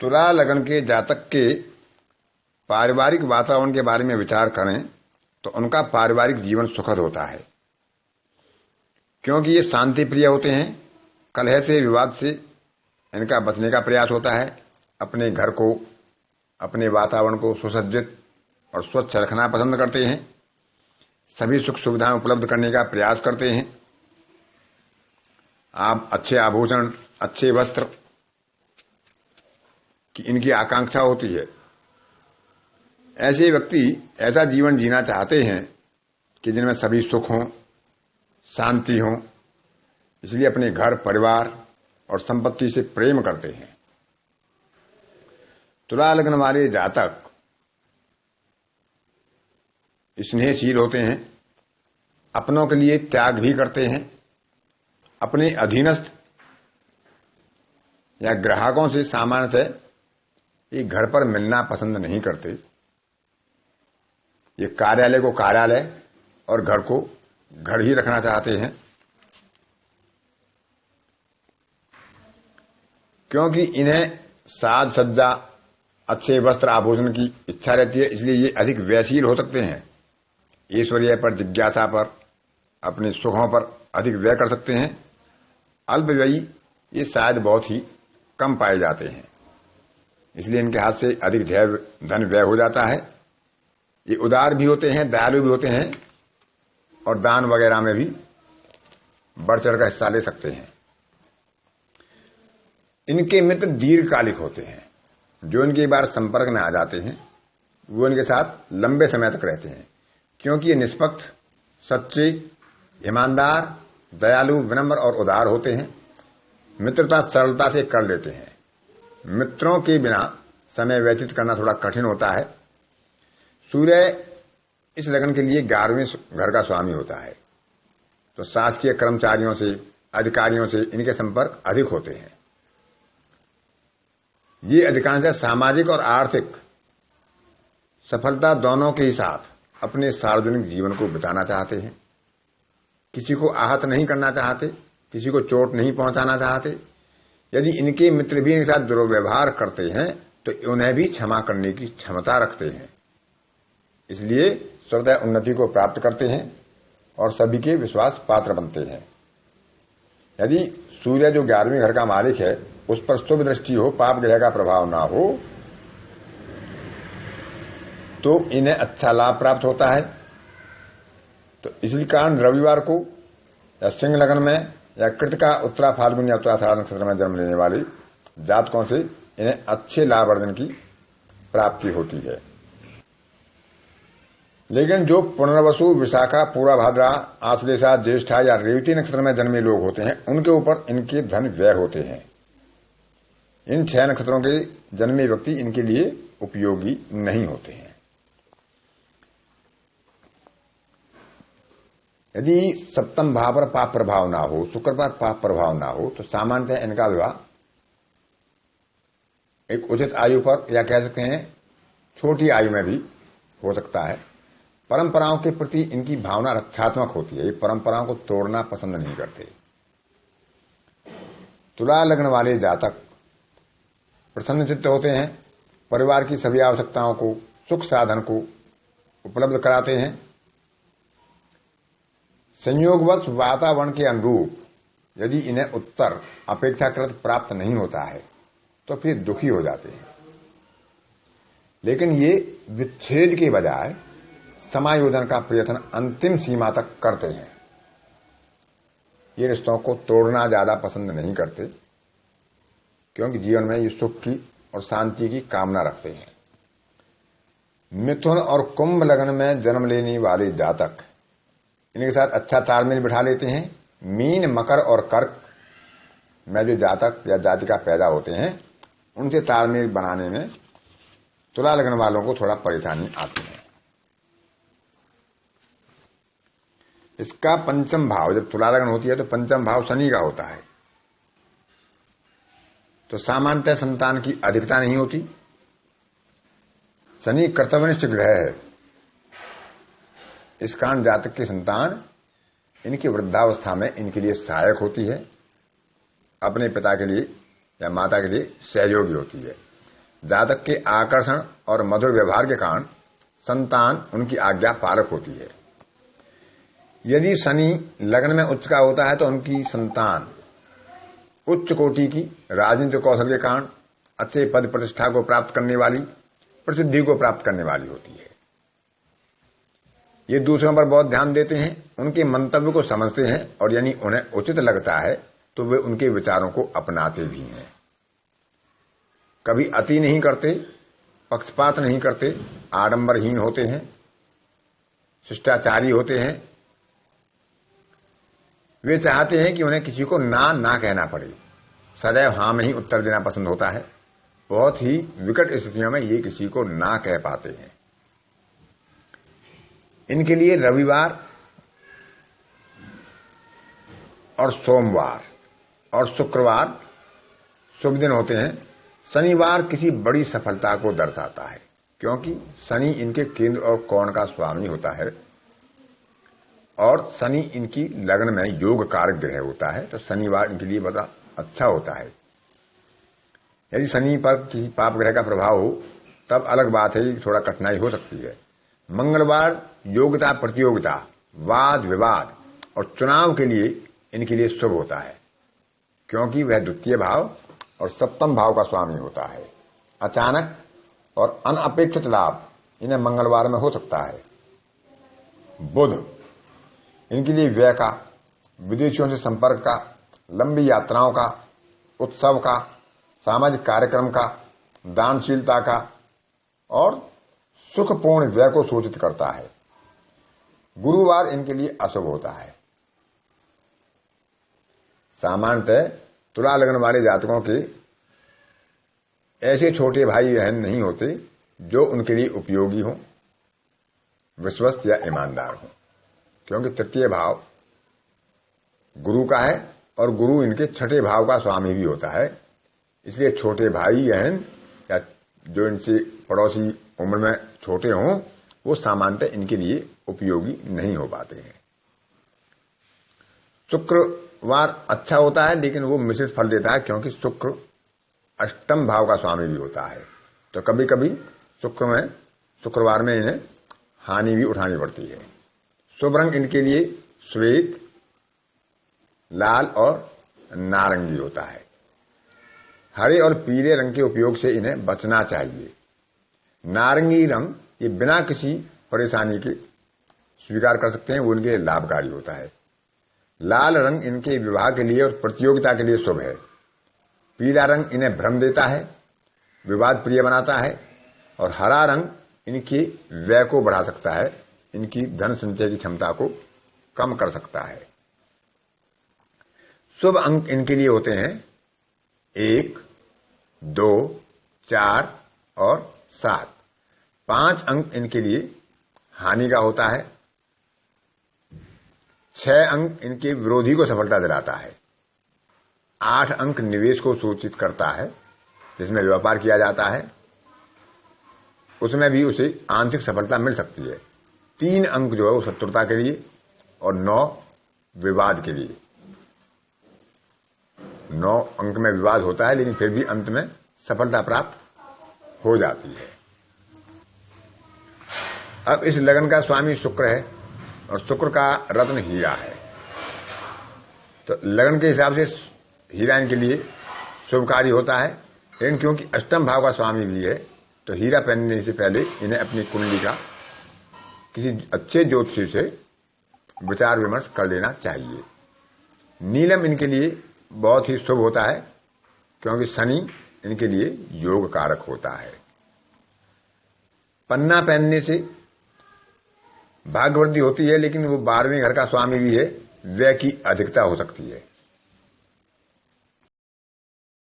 तुला लगन के जातक के पारिवारिक वातावरण के बारे में विचार करें तो उनका पारिवारिक जीवन सुखद होता है, क्योंकि ये शांति प्रिय होते हैं। कलह से, विवाद से इनका बचने का प्रयास होता है। अपने घर को, अपने वातावरण को सुसज्जित और स्वच्छ रखना पसंद करते हैं। सभी सुख सुविधाएं उपलब्ध करने का प्रयास करते हैं। आप अच्छे आभूषण, अच्छे वस्त्र की इनकी आकांक्षा होती है। ऐसे व्यक्ति ऐसा जीवन जीना चाहते हैं कि जिनमें सभी सुख हों, शांति हो। इसलिए अपने घर, परिवार और संपत्ति से प्रेम करते हैं। तुला लग्न वाले जातक स्नेहशील होते हैं, अपनों के लिए त्याग भी करते हैं। अपने अधीनस्थ या ग्राहकों से सामान्यतः ये घर पर मिलना पसंद नहीं करते। ये कार्यालय को कार्यालय और घर को घर ही रखना चाहते हैं, क्योंकि इन्हें साज सज्जा, अच्छे वस्त्र आभूषण की इच्छा रहती है। इसलिए ये अधिक व्ययशील हो सकते हैं। ऐश्वर्य पर, जिज्ञासा पर, अपने सुखों पर अधिक व्यय कर सकते हैं। अल्पव्ययी ये शायद बहुत ही कम पाए जाते हैं। इसलिए इनके हाथ से अधिक धन व्यय हो जाता है। ये उदार भी होते हैं, दयालु भी होते हैं और दान वगैरह में भी बढ़ चढ़ का हिस्सा ले सकते हैं। इनके मित्र दीर्घकालिक होते हैं। जो इनके बार संपर्क में आ जाते हैं वो इनके साथ लंबे समय तक रहते हैं, क्योंकि ये निष्पक्ष, सच्चे, ईमानदार, दयालु, विनम्र और उदार होते हैं। मित्रता सरलता से कर लेते हैं। मित्रों के बिना समय व्यतीत करना थोड़ा कठिन होता है। सूर्य इस लगन के लिए 11वें घर का स्वामी होता है, तो शासकीय कर्मचारियों से, अधिकारियों से इनके संपर्क अधिक होते हैं। ये अधिकांशतः सामाजिक और आर्थिक सफलता दोनों के ही साथ अपने सार्वजनिक जीवन को बिताना चाहते हैं। किसी को आहत नहीं करना चाहते, किसी को चोट नहीं पहुंचाना चाहते। यदि इनके मित्र भी इनके साथ दुर्व्यवहार करते हैं तो उन्हें भी क्षमा करने की क्षमता रखते हैं। इसलिए स्वतः उन्नति को प्राप्त करते हैं और सभी के विश्वास पात्र बनते हैं। यदि सूर्य जो 11वें घर का मालिक है उस पर शुभ दृष्टि हो, पाप ग्रह का प्रभाव ना हो, तो इन्हें अच्छा लाभ प्राप्त होता है। तो इसी कारण रविवार को या सिंह लग्न में या कृतिका, उत्तरा फाल्गुन या उत्तराषाढ़ नक्षत्र में जन्म लेने वाले जातकों से इन्हें अच्छे लाभ अर्जन की प्राप्ति होती है। लेकिन जो पुनर्वसु, विशाखा, पूरा भाद्रा, आश्लेषा, ज्येष्ठा या रेवती नक्षत्र में जन्मे लोग होते हैं उनके ऊपर इनके धन व्यय होते हैं। इन 6 नक्षत्रों के जन्मे व्यक्ति इनके लिए उपयोगी नहीं होते हैं। यदि सप्तम भाव पर पाप प्रभाव ना हो, शुक्र पर पाप प्रभाव ना हो, तो सामान्यतः इनका विवाह एक उचित आयु पर या कह सकते हैं छोटी आयु में भी हो सकता है। परंपराओं के प्रति इनकी भावना रक्षात्मक होती है। ये परंपराओं को तोड़ना पसंद नहीं करते। तुला लग्न वाले जातक प्रसन्न चित्त होते हैं। परिवार की सभी आवश्यकताओं को, सुख साधन को उपलब्ध कराते हैं। संयोगवश वातावरण के अनुरूप यदि इन्हें उत्तर अपेक्षाकृत प्राप्त नहीं होता है तो फिर दुखी हो जाते हैं। लेकिन ये विच्छेद के बजाय समायोजन का प्रयत्न अंतिम सीमा तक करते हैं। ये रिश्तों को तोड़ना ज्यादा पसंद नहीं करते, क्योंकि जीवन में ये सुख की और शांति की कामना रखते हैं। मिथुन और कुंभ लग्न में जन्म लेने वाले जातक इनके साथ अच्छा तालमेल बिठा लेते हैं। मीन, मकर और कर्क में जो जातक या जातिका पैदा होते हैं उनसे तालमेल बनाने में तुला लग्न वालों को थोड़ा परेशानी आती है। इसका पंचम भाव, जब तुला लग्न होती है तो पंचम भाव शनि का होता है, तो सामान्यतः संतान की अधिकता नहीं होती। शनि कर्तव्यनिष्ठ ग्रह है। इस कारण जातक की संतान इनकी वृद्धावस्था में इनके लिए सहायक होती है, अपने पिता के लिए या माता के लिए सहयोगी होती है। जातक के आकर्षण और मधुर व्यवहार के कारण संतान उनकी आज्ञा पालक होती है। यदि शनि लग्न में उच्च का होता है तो उनकी संतान उच्च कोटि की राजनीतिक कौशल के कारण अच्छे पद प्रतिष्ठा को प्राप्त करने वाली, प्रसिद्धि को प्राप्त करने वाली होती है। ये दूसरों पर बहुत ध्यान देते हैं, उनके मंतव्य को समझते हैं और यानी उन्हें उचित लगता है तो वे उनके विचारों को अपनाते भी हैं। कभी अति नहीं करते, पक्षपात नहीं करते, आडंबरहीन होते हैं, शिष्टाचारी होते हैं। वे चाहते हैं कि उन्हें किसी को ना कहना पड़े, सदैव हाँ में ही उत्तर देना पसंद होता है। बहुत ही विकट स्थितियों में ये किसी को ना कह पाते हैं। इनके लिए रविवार और सोमवार और शुक्रवार शुभ दिन होते हैं। शनिवार किसी बड़ी सफलता को दर्शाता है, क्योंकि शनि इनके केंद्र और कोण का स्वामी होता है और शनि इनकी लग्न में योग कारक ग्रह होता है, तो शनिवार इनके लिए बड़ा अच्छा होता है। यदि शनि पर किसी पाप ग्रह का प्रभाव हो तब अलग बात है कि थोड़ा कठिनाई हो सकती है। मंगलवार योग्यता, प्रतियोगिता, वाद विवाद और चुनाव के लिए इनके लिए शुभ होता है, क्योंकि वह द्वितीय भाव और सप्तम भाव का स्वामी होता है। अचानक और अनअपेक्षित लाभ इन्हें मंगलवार में हो सकता है। बुध इनके लिए व्यय का, विदेशियों से संपर्क का, लंबी यात्राओं का, उत्सव का, सामाजिक कार्यक्रम का, दानशीलता का और सुखपूर्ण व्यय को सूचित करता है। गुरुवार इनके लिए अशुभ होता है। सामान्यतः तुला लग्न वाले जातकों के ऐसे छोटे भाई बहन नहीं होते जो उनके लिए उपयोगी हों, विश्वस्त या ईमानदार हों, क्योंकि तृतीय भाव गुरु का है और गुरु इनके छठे भाव का स्वामी भी होता है। इसलिए छोटे भाई बहन या जो इनसे पड़ोसी उम्र में छोटे हों वो सामान्यतः इनके लिए उपयोगी नहीं हो पाते हैं। शुक्रवार अच्छा होता है, लेकिन वो मिश्रित फल देता है, क्योंकि शुक्र अष्टम भाव का स्वामी भी होता है, तो कभी कभी शुक्रवार में इन्हें हानि भी उठानी पड़ती है। शुभ रंग इनके लिए श्वेत, लाल और नारंगी होता है। हरे और पीले रंग के उपयोग से इन्हें बचना चाहिए। नारंगी रंग ये बिना किसी परेशानी के स्वीकार कर सकते हैं, वो इनके लिए लाभकारी होता है। लाल रंग इनके विवाह के लिए और प्रतियोगिता के लिए शुभ है। पीला रंग इन्हें भ्रम देता है, विवाद प्रिय बनाता है और हरा रंग इनके व्यय को बढ़ा सकता है, इनकी धन संचय की क्षमता को कम कर सकता है। शुभ अंक इनके लिए होते हैं 1, 2, 4 और 7। 5 अंक इनके लिए हानि का होता है। 6 अंक इनके विरोधी को सफलता दिलाता है। 8 अंक निवेश को सूचित करता है, जिसमें व्यापार किया जाता है, उसमें भी उसे आंशिक सफलता मिल सकती है। 3 अंक जो है वो शत्रुता के लिए और 9 विवाद के लिए। 9 अंक में विवाद होता है, लेकिन फिर भी अंत में सफलता प्राप्त हो जाती है। अब इस लगन का स्वामी शुक्र है और शुक्र का रत्न हीरा है, तो लगन के हिसाब से हीरा इनके लिए शुभकारी होता है। लेकिन क्योंकि अष्टम भाव का स्वामी भी है, तो हीरा पहनने से पहले इन्हें अपनी कुंडली का किसी अच्छे ज्योतिषी से विचार विमर्श कर लेना चाहिए। नीलम इनके लिए बहुत ही शुभ होता है, क्योंकि शनि इनके लिए योग कारक होता है। पन्ना पहनने से भाग्य वृद्धि होती है, लेकिन वो 12वें घर का स्वामी भी है, व्यय की अधिकता हो सकती है।